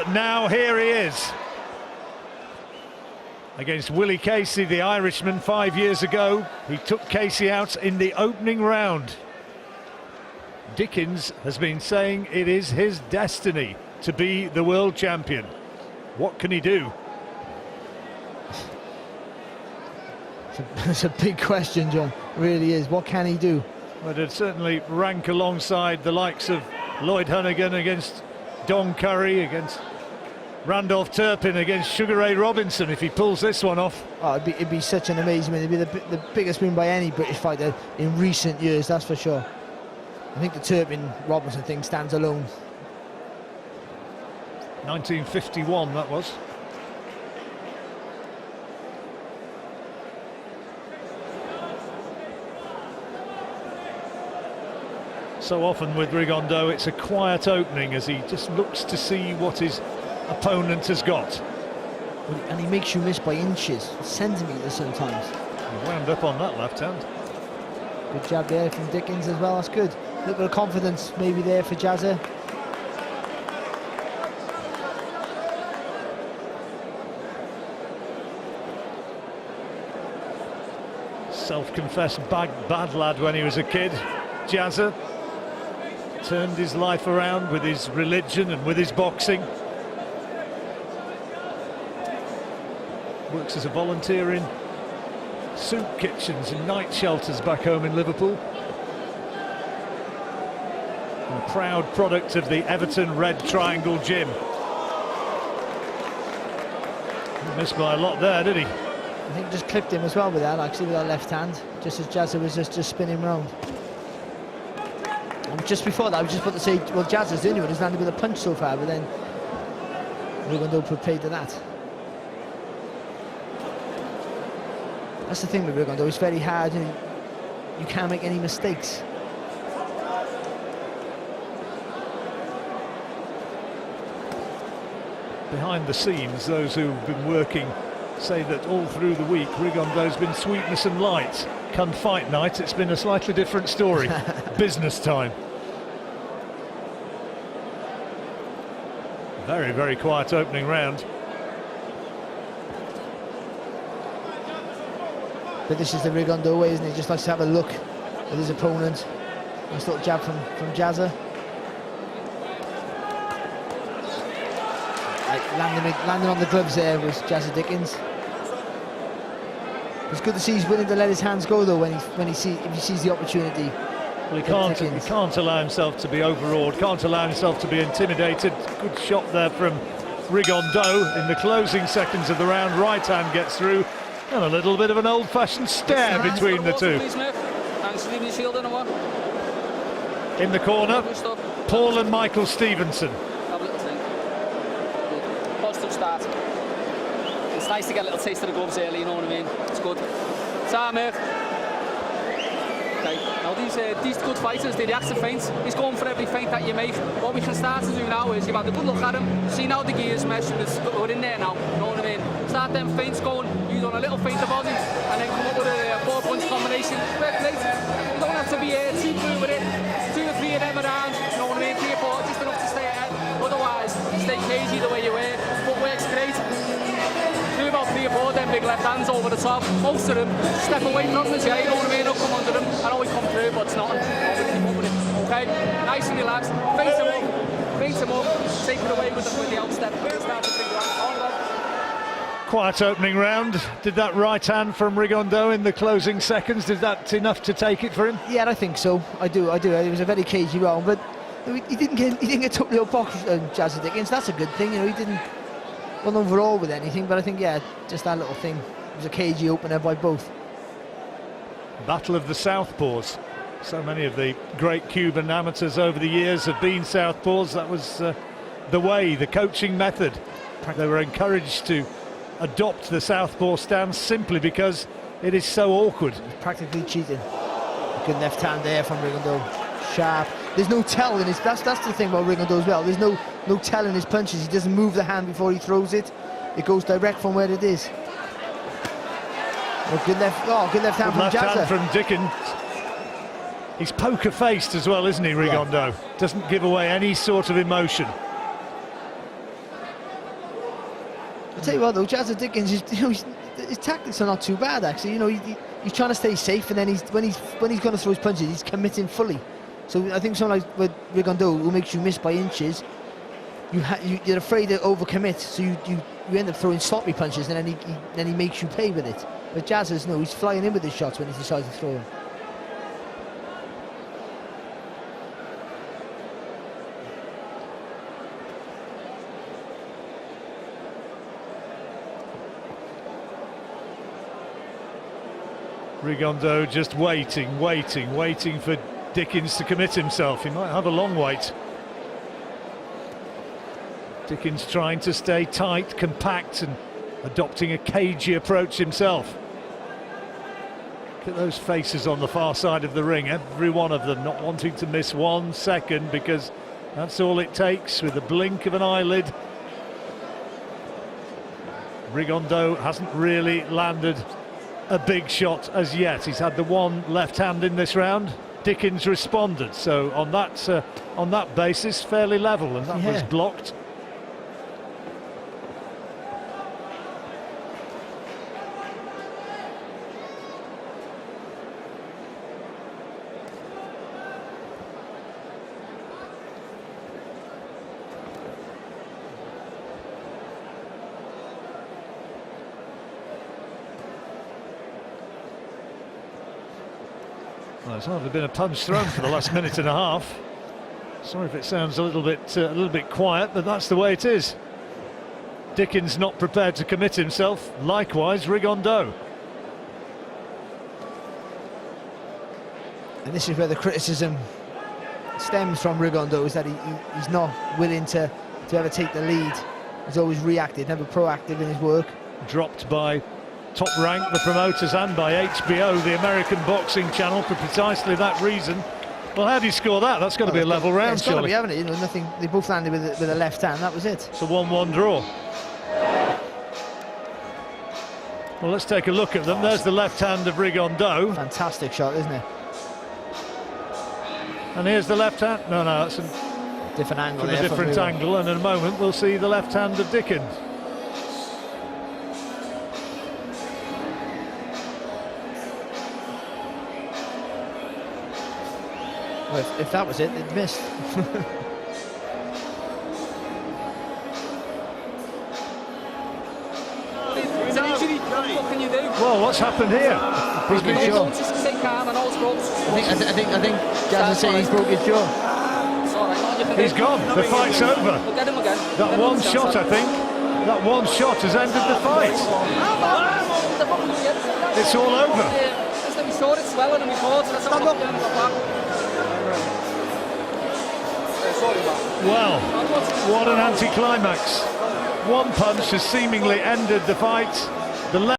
But now here he is. Against Willie Casey, the Irishman, 5 years ago. He took Casey out in the opening round. Dickens has been saying it is his destiny to be the world champion. What can he do? It's a big question, John. It really is. What can he do? Well, it'd certainly rank alongside the likes of Lloyd Honeyghan against Don Curry, against Randolph Turpin, against Sugar Ray Robinson, if he pulls this one off. Oh, it'd be such an amazing win. It'd be the biggest win by any British fighter in recent years, that's for sure. I think the Turpin-Robinson thing stands alone. 1951, that was. So often with Rigondeaux, it's a quiet opening as he just looks to see what his opponent has got. And he makes you miss by inches, centimetres sometimes. He wound up on that left hand. Good jab there from Dickens as well, that's good. A little bit of confidence maybe there for Jazza. Self-confessed bad lad when he was a kid. Jazza turned his life around with his religion and with his boxing. Works as a volunteer in soup kitchens and night shelters back home in Liverpool. And a proud product of the Everton Red Triangle Gym. He missed by a lot there, did he? I think just clipped him as well with that, actually, with that left hand, just as Jazza was just spinning round. And just before that, I was just about to say, well, Jazza's the only one who's landed with a punch so far, but then Rigondeaux put paid to that. That's the thing with Rigondeaux, it's very hard, and you can't make any mistakes. Behind the scenes, those who've been working say that all through the week Rigondeaux's been sweetness and light. Come fight night, it's been a slightly different story. Business time. Very, very quiet opening round. But this is the Rigondeaux way, isn't it? Just likes to have a look at his opponent. Nice little jab from Jazza. Landing on the gloves there was Jazza Dickens. It's good to see he's willing to let his hands go though if he sees the opportunity. Well, he can't allow himself to be overawed, can't allow himself to be intimidated. Good shot there from Rigondeaux in the closing seconds of the round. Right hand gets through, and a little bit of an old-fashioned stare between the two. In the corner, Paul and Michael Stevenson. Start. It's nice to get a little taste of the gloves early, you know what I mean? It's good. Time, okay, now these good fighters, they react to feints. He's going for every feint that you make. What we can start to do now is you've had a good look at him, see now the gears mesh, we're in there now, you know what I mean? Start them feints going, use on a little feint about it, and then come up with a 4-punch combination. Great. You don't have to be too blue with it. 2 or 3 of them around, you know what I mean? 3 or 4, just enough to stay ahead. Otherwise, stay cagey the way you were. Footwork's great. Do about 3 or 4 them big left hands over the top. Most of them step away from the chair, you know what I mean? Don't come under them. I know we come through, but it's not. Keep up with it. Okay? Nice and relaxed. Face him up. Take it away with the outstep. Start to figure out. Quiet opening round. Did that right hand from Rigondeaux in the closing seconds, did that enough to take it for him? Yeah, I think so. I do. It was a very cagey round, but he didn't get totally outboxed, Jazza Dickens. That's a good thing, you know. He didn't run overall with anything, but I think, yeah, just that little thing. It was a cagey opener by both. Battle of the Southpaws. So many of the great Cuban amateurs over the years have been Southpaws. That was the way, the coaching method. They were encouraged to adopt the Southpaw stance simply because it is so awkward. Practically cheating. Good left hand there from Rigondeaux. Sharp. There's no tell in his. That's the thing about Rigondeaux as well. There's no tell in his punches. He doesn't move the hand before he throws it. It goes direct from where it is. Oh, good left hand from Jazza. Left hand from Dickens. He's poker-faced as well, isn't he, Rigondeaux? Yeah. Doesn't give away any sort of emotion. I'll tell you what though, Jazza Dickens, his tactics are not too bad actually. He's trying to stay safe, and then when he's going to throw his punches, he's committing fully. So I think someone like with Rigondeaux, who makes you miss by inches, you're afraid to overcommit, so you end up throwing sloppy punches, and then he makes you pay with it. But Jazza's, no, he's flying in with his shots when he decides to throw them. Rigondeaux just waiting for Dickens to commit himself. He might have a long wait. Dickens trying to stay tight, compact, and adopting a cagey approach himself. Look at those faces on the far side of the ring, every one of them not wanting to miss 1 second, because that's all it takes with the blink of an eyelid. Rigondeaux hasn't really landed a big shot as yet. He's had the one left hand in this round. Dickens responded, so on that basis, fairly level, and that was blocked. Well, there's hardly been a punch thrown for the last minute and a half. Sorry if it sounds a little bit quiet, but that's the way it is. Dickens not prepared to commit himself. Likewise, Rigondeaux. And this is where the criticism stems from Rigondeaux, is that he's not willing to ever take the lead. He's always reacted, never proactive in his work. Dropped by Top Rank, the promoters, and by HBO, the American boxing channel, for precisely that reason. Well, how do you score that? That's got to be a level round, it's got to surely. be, haven't it? Nothing. They both landed with a left hand. That was it. It's a 1-1 draw. Well, let's take a look at them. There's the left hand of Rigondeaux. Fantastic shot, isn't it? And here's the left hand. No, that's a different angle. From a different angle, and in a moment we'll see the left hand of Dickens. Well, if that was it, it missed. It's an injury. What can you do? Well, what's happened here? Broke his jaw. I think Jazza saying he's broke his jaw. He's gone. The fight's over. We'll get him again. That one shot, I think. That one shot has ended the fight. It's all over. We saw it swelling and we thought, so that's Well, what an anticlimax. One punch has seemingly ended the fight. The